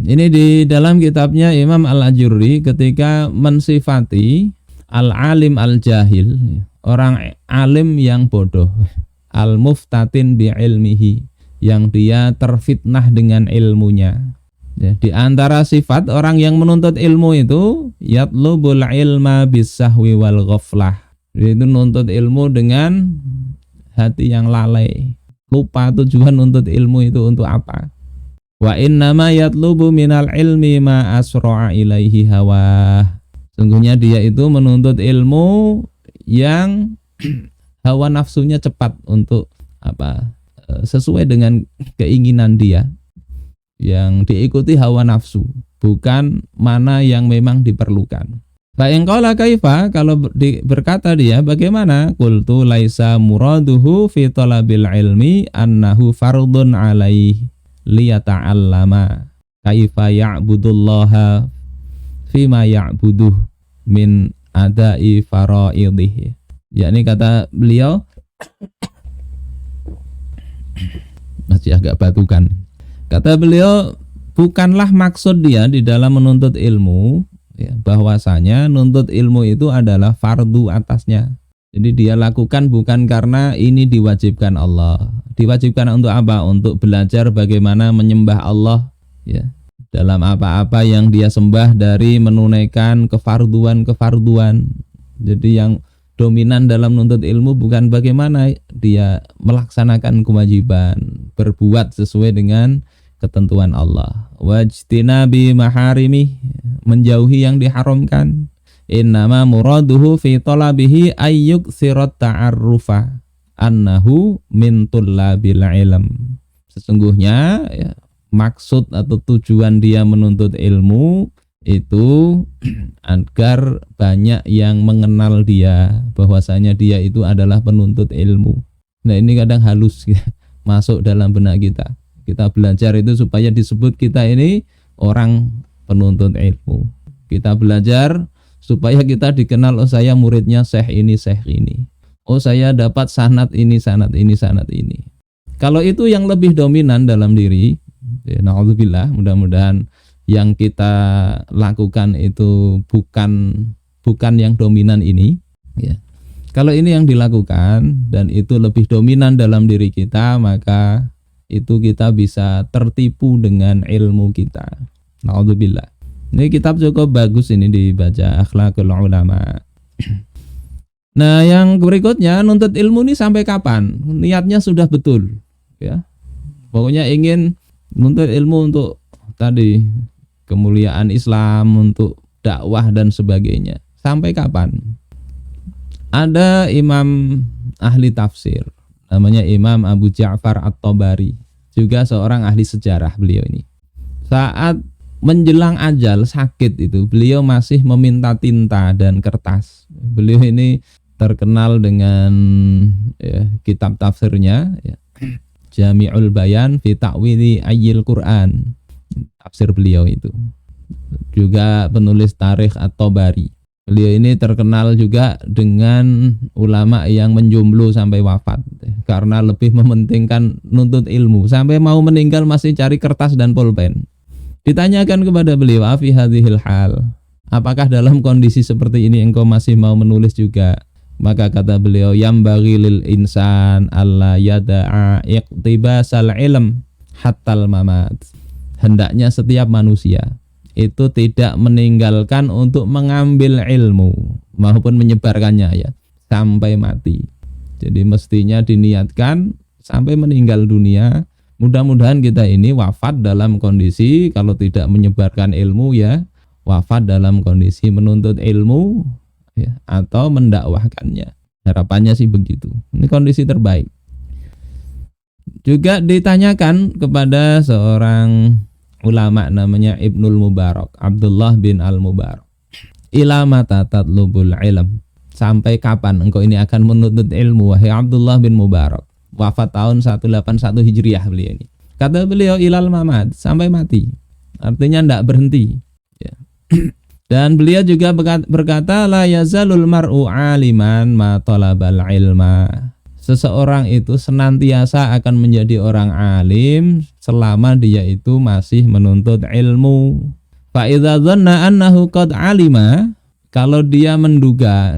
Ini di dalam kitabnya Imam Al-Ajurri ketika mensifati al-alim al-jahil, orang alim yang bodoh, al-muftatin bi ilmihi, yang dia terfitnah dengan ilmunya. Ya, di antara sifat orang yang menuntut ilmu itu yatlubul ilma bisahwi wal ghaflah. Itu nuntut ilmu dengan hati yang lalai, lupa tujuan nuntut ilmu itu untuk apa. Wa innama yatlubu minal ilmi ma asra'a ilaihi hawa. Sungguhnya dia itu menuntut ilmu yang hawa nafsunya cepat untuk apa? Sesuai dengan keinginan dia, yang diikuti hawa nafsu, bukan mana yang memang diperlukan. Fa in qala kaifa, kalau berkata dia bagaimana? Qultu laisa muraduhu fi talabil ilmi annahu fardun alaihi liyata'allama kaifa ya'budullaha fima ya'buduh min adai faraidih. Yakni kata beliau masih agak batukan. Kata beliau, bukanlah maksud dia di dalam menuntut ilmu, ya, bahwasanya nuntut ilmu itu adalah fardu atasnya. Jadi dia lakukan bukan karena ini diwajibkan Allah. Diwajibkan untuk apa? Untuk belajar bagaimana menyembah Allah, ya, dalam apa-apa yang dia sembah dari menunaikan kefarduan. Jadi yang dominan dalam nuntut ilmu bukan bagaimana dia melaksanakan kewajiban, berbuat sesuai dengan ketentuan Allah. Wajtinabi maharimi, menjauhi yang diharamkan. Innama muraduhu fi talabihi ayyuk sirat ta'arrufa annahu min tullabil ilm. Sesungguhnya ya, maksud atau tujuan dia menuntut ilmu itu agar banyak yang mengenal dia, bahwasanya dia itu adalah penuntut ilmu. Nah, ini kadang halus ya, masuk dalam benak kita. Kita belajar itu supaya disebut kita ini orang penuntut ilmu. Kita belajar supaya kita dikenal, oh saya muridnya syekh ini. Oh saya dapat sanad ini. Kalau itu yang lebih dominan dalam diri, ya, na'udzubillah, mudah-mudahan yang kita lakukan itu bukan yang dominan ini, ya. Kalau ini yang dilakukan dan itu lebih dominan dalam diri kita, maka itu kita bisa tertipu dengan ilmu kita. Na'udzubillah. Ini kitab cukup bagus ini dibaca, Akhlaqul Ulama. Nah, yang berikutnya, nuntut ilmu ini sampai kapan? Niatnya sudah betul, ya. Pokoknya ingin nuntut ilmu untuk tadi kemuliaan Islam, untuk dakwah dan sebagainya. Sampai kapan? Ada imam ahli tafsir, namanya Imam Abu Ja'far At-Tabari, juga seorang ahli sejarah beliau ini. Saat menjelang ajal sakit itu, beliau masih meminta tinta dan kertas. Beliau ini terkenal dengan ya, kitab tafsirnya, ya, Jami'ul Bayan fi Ta'wili Ayyil Quran. Tafsir beliau itu juga penulis Tarikh At-Tabari. Beliau ini terkenal juga dengan ulama yang menjomblo sampai wafat karena lebih mementingkan nuntut ilmu, sampai mau meninggal masih cari kertas dan pulpen. Ditanyakan kepada beliau, afi hadhil hal, apakah dalam kondisi seperti ini engkau masih mau menulis juga? Maka kata beliau, yambaghi lil insan alla yada'a iqtibasal ilm hattal mamat. Hendaknya setiap manusia itu tidak meninggalkan untuk mengambil ilmu maupun menyebarkannya, ya, sampai mati. Jadi mestinya diniatkan sampai meninggal dunia. Mudah-mudahan kita ini wafat dalam kondisi, kalau tidak menyebarkan ilmu, ya wafat dalam kondisi menuntut ilmu, ya, atau mendakwahkannya. Harapannya sih begitu. Ini kondisi terbaik. Juga ditanyakan kepada seorang ulama namanya Ibnul Mubarak, Abdullah bin Al-Mubarak, ila mata tatlubul ilm, sampai kapan engkau ini akan menuntut ilmu wahai Abdullah bin Mubarak? Wafat tahun 181 Hijriah beliau ini. Kata beliau, ilal mamat, sampai mati. Artinya tidak berhenti, ya. Dan beliau juga berkata, la yazalul mar'u aliman ma talabal ilma. seseorang itu senantiasa akan menjadi orang alim selama dia itu masih menuntut ilmu. Fa idza dhanna annahu qad alima, kalau dia menduga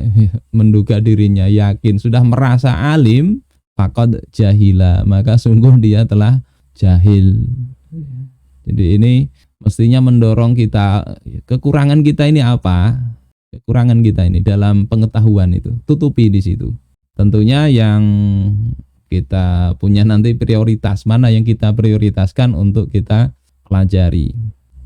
dirinya yakin sudah merasa alim, faqad jahila, maka sungguh dia telah jahil. Jadi ini mestinya mendorong kita, kekurangan kita ini apa? Kekurangan kita ini dalam pengetahuan itu, tutupi di situ. Tentunya yang kita punya nanti prioritas, mana yang kita prioritaskan untuk kita pelajari.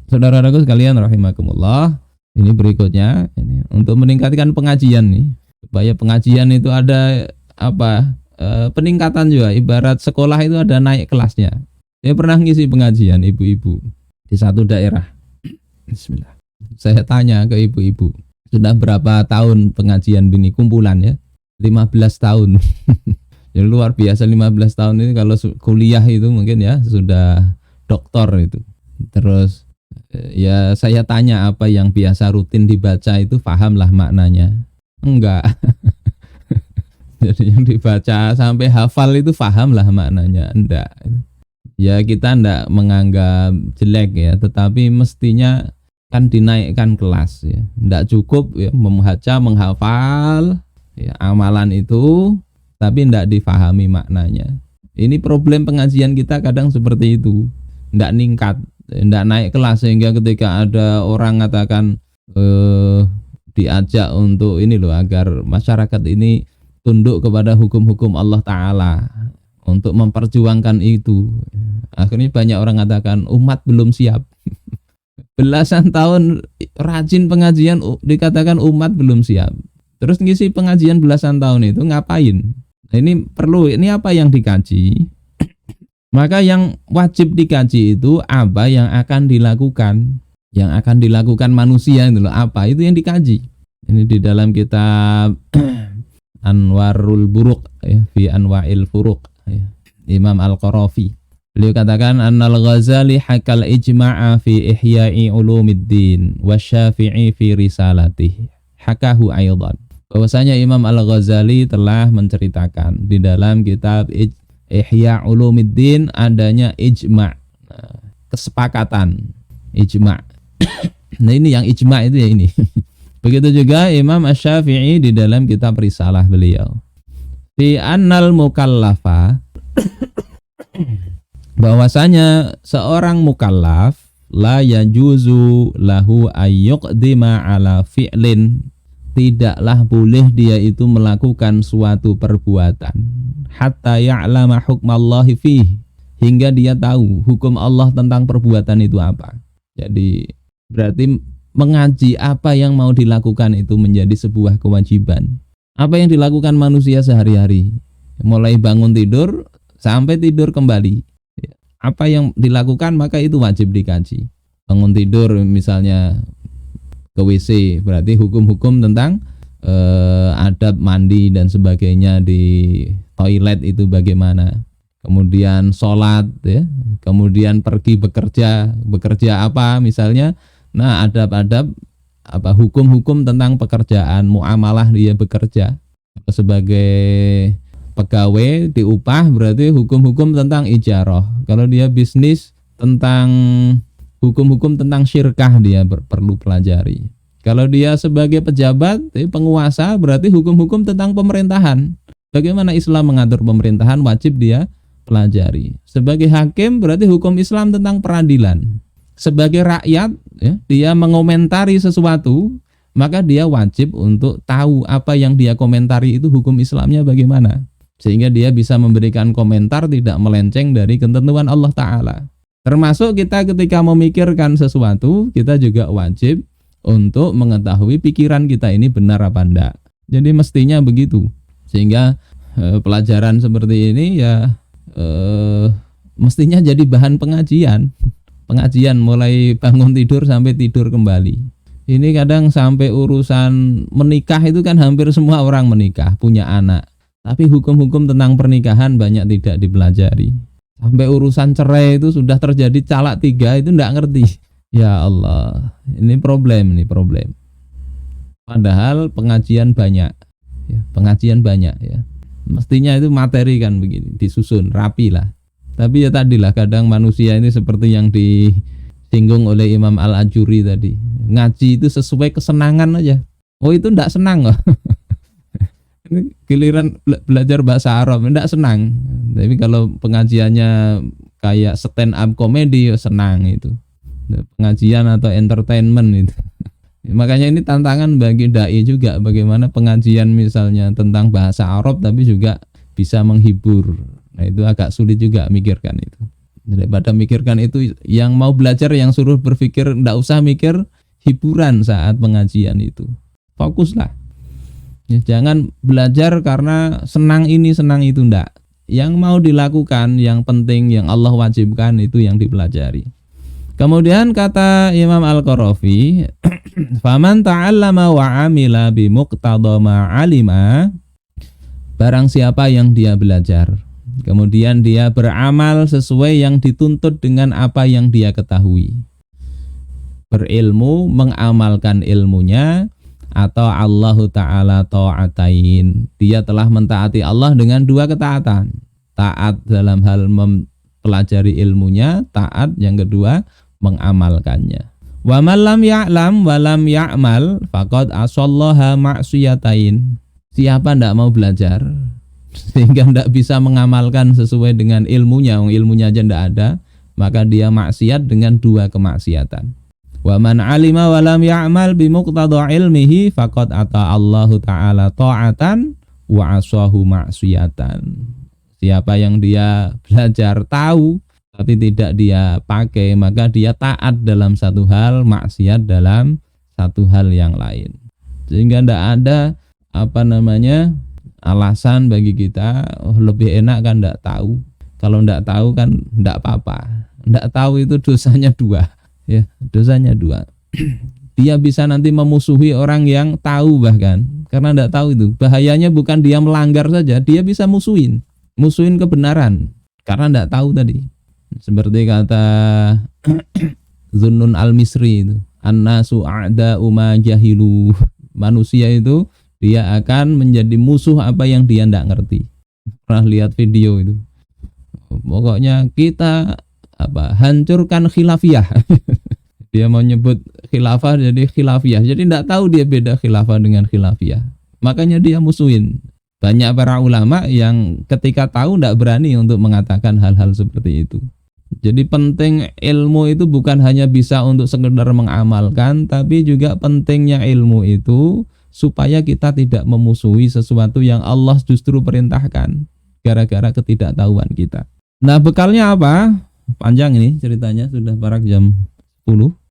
Saudara-saudaraku sekalian rahimakumullah, ini berikutnya ini untuk meningkatkan pengajian nih, supaya pengajian itu ada peningkatan juga, ibarat sekolah itu ada naik kelasnya. Saya pernah ngisi pengajian ibu-ibu di satu daerah. Bismillah. Saya tanya ke ibu-ibu, sudah berapa tahun pengajian ini kumpulan ya? 15 tahun. Jadi luar biasa 15 tahun ini, kalau kuliah itu mungkin ya sudah doktor itu. Terus ya saya tanya apa yang biasa rutin dibaca itu pahamlah maknanya? Enggak. Jadi yang dibaca sampai hafal itu pahamlah maknanya? Enggak. Ya kita enggak menganggap jelek ya, tetapi mestinya kan dinaikkan kelas ya. Enggak cukup ya membaca menghafal ya, amalan itu tapi enggak difahami maknanya. Ini problem pengajian kita kadang seperti itu, enggak ningkat, enggak naik kelas, sehingga ketika ada orang mengatakan diajak untuk ini loh, agar masyarakat ini tunduk kepada hukum-hukum Allah Ta'ala, untuk memperjuangkan itu, akhirnya banyak orang mengatakan umat belum siap. Belasan tahun rajin pengajian dikatakan umat belum siap. Terus ngisi pengajian belasan tahun itu ngapain? Nah, ini perlu, ini apa yang dikaji? Maka yang wajib dikaji itu apa yang akan dilakukan, yang akan dilakukan manusia itu loh, apa itu yang dikaji. Ini di dalam kitab Anwarul Buruq ya, fi Anwa'il Furuq ya, Imam Al-Qarafi. Beliau katakan Annal Ghazali hakal ijma'a fi ihya'i ulumiddin wa Syafi'i fi risalatih hakahu aydan. Bahwasanya Imam Al-Ghazali telah menceritakan di dalam kitab Ihya Ulumiddin adanya ijma', kesepakatan ijma'. Nah ini yang ijma' itu ya ini. Begitu juga Imam Asy-Syafi'i di dalam kitab risalah beliau. Fi annal mukallafa, bahwasanya seorang mukallaf la yajuzu lahu ayyuqdima ala fi'lin, tidaklah boleh dia itu melakukan suatu perbuatan hatta ya'lama hukmallahi fihi, hingga dia tahu hukum Allah tentang perbuatan itu apa. Jadi berarti mengaji apa yang mau dilakukan itu menjadi sebuah kewajiban. Apa yang dilakukan manusia sehari-hari, mulai bangun tidur sampai tidur kembali, apa yang dilakukan maka itu wajib dikaji. Bangun tidur misalnya ke WC, berarti hukum-hukum tentang adab mandi dan sebagainya di toilet itu bagaimana. Kemudian sholat ya, kemudian pergi bekerja apa misalnya. Nah, adab-adab apa hukum-hukum tentang pekerjaan, muamalah dia bekerja sebagai pegawai diupah, berarti hukum-hukum tentang ijarah. Kalau dia bisnis, tentang hukum-hukum tentang syirkah dia perlu pelajari. Kalau dia sebagai pejabat, penguasa, berarti hukum-hukum tentang pemerintahan. Bagaimana Islam mengatur pemerintahan wajib dia pelajari. Sebagai hakim berarti hukum Islam tentang peradilan. Sebagai rakyat ya, dia mengomentari sesuatu, maka dia wajib untuk tahu apa yang dia komentari itu hukum Islamnya bagaimana, sehingga dia bisa memberikan komentar tidak melenceng dari ketentuan Allah Ta'ala. Termasuk kita ketika memikirkan sesuatu, kita juga wajib untuk mengetahui pikiran kita ini benar apa enggak. Jadi mestinya begitu, sehingga pelajaran seperti ini ya mestinya jadi bahan pengajian mulai bangun tidur sampai tidur kembali. Ini kadang sampai urusan menikah itu kan hampir semua orang menikah, punya anak, tapi hukum-hukum tentang pernikahan banyak tidak dipelajari. Sampai urusan cerai itu sudah terjadi talak 3 itu enggak ngerti. Ya Allah, ini problem. Padahal pengajian banyak ya. Mestinya itu materi kan begini, disusun rapi lah. Tapi ya tadilah kadang manusia ini seperti yang disinggung oleh Imam Al-Ajuri tadi. Ngaji itu sesuai kesenangan aja. Oh itu enggak senang kok. Ini giliran belajar bahasa Arab enggak senang. Tapi kalau pengajiannya kayak stand up comedy ya senang itu. Pengajian atau entertainment itu. Makanya ini tantangan bagi dai juga, bagaimana pengajian misalnya tentang bahasa Arab tapi juga bisa menghibur. Nah itu agak sulit juga mikirkan itu. Daripada mikirkan itu, yang mau belajar yang suruh berpikir, enggak usah mikir hiburan saat pengajian itu. Fokuslah. Ya, jangan belajar karena senang ini senang itu, enggak. Yang mau dilakukan, yang penting, yang Allah wajibkan itu yang dipelajari. Kemudian kata Imam Al-Qarafi, faman ta'allama wa 'amila bi muqtada ma 'alima, barang siapa yang dia belajar, kemudian dia beramal sesuai yang dituntut dengan apa yang dia ketahui. Berilmu, mengamalkan ilmunya, atau Allah Ta'ala ta'atain, dia telah mentaati Allah dengan dua ketaatan. Taat dalam hal mempelajari ilmunya, taat yang kedua mengamalkannya. Wa man lam ya'lam wa lam ya'mal faqad asallaha ma'siyatain. Siapa ndak mau belajar sehingga ndak bisa mengamalkan sesuai dengan ilmunya, ilmunya aja ndak ada, maka dia maksiat dengan dua kemaksiatan. Wa man 'alima wa lam ya'mal bi muqtada ilmihi faqad ata Allahu ta'ala ta'atan wa asahu ma'siyatan. Siapa yang dia belajar tahu tapi tidak dia pakai, maka dia taat dalam satu hal, maksiat dalam satu hal yang lain. Sehingga tidak ada alasan bagi kita lebih enak kan tidak tahu. Kalau tidak tahu kan tidak apa-apa. Tidak tahu itu dosanya dua, ya dosanya dua. Dia bisa nanti memusuhi orang yang tahu bahkan karena tidak tahu itu. Bahayanya bukan dia melanggar saja, dia bisa musuhin kebenaran karena tidak tahu tadi. Seperti kata Zunnun al-Misri itu, an-nasu a'da'u ma jahilu. Manusia itu dia akan menjadi musuh apa yang dia tidak ngerti. Pernah lihat video itu. Pokoknya kita hancurkan khilafiyah. Dia mau nyebut khilafah jadi khilafiyah. Jadi tidak tahu dia beda khilafah dengan khilafiyah. Makanya dia musuhin. Banyak para ulama yang ketika tahu tidak berani untuk mengatakan hal-hal seperti itu. Jadi penting ilmu itu bukan hanya bisa untuk sekedar mengamalkan, tapi juga pentingnya ilmu itu supaya kita tidak memusuhi sesuatu yang Allah justru perintahkan gara-gara ketidaktahuan kita. Nah bekalnya apa? Panjang ini ceritanya, sudah parak jam 10.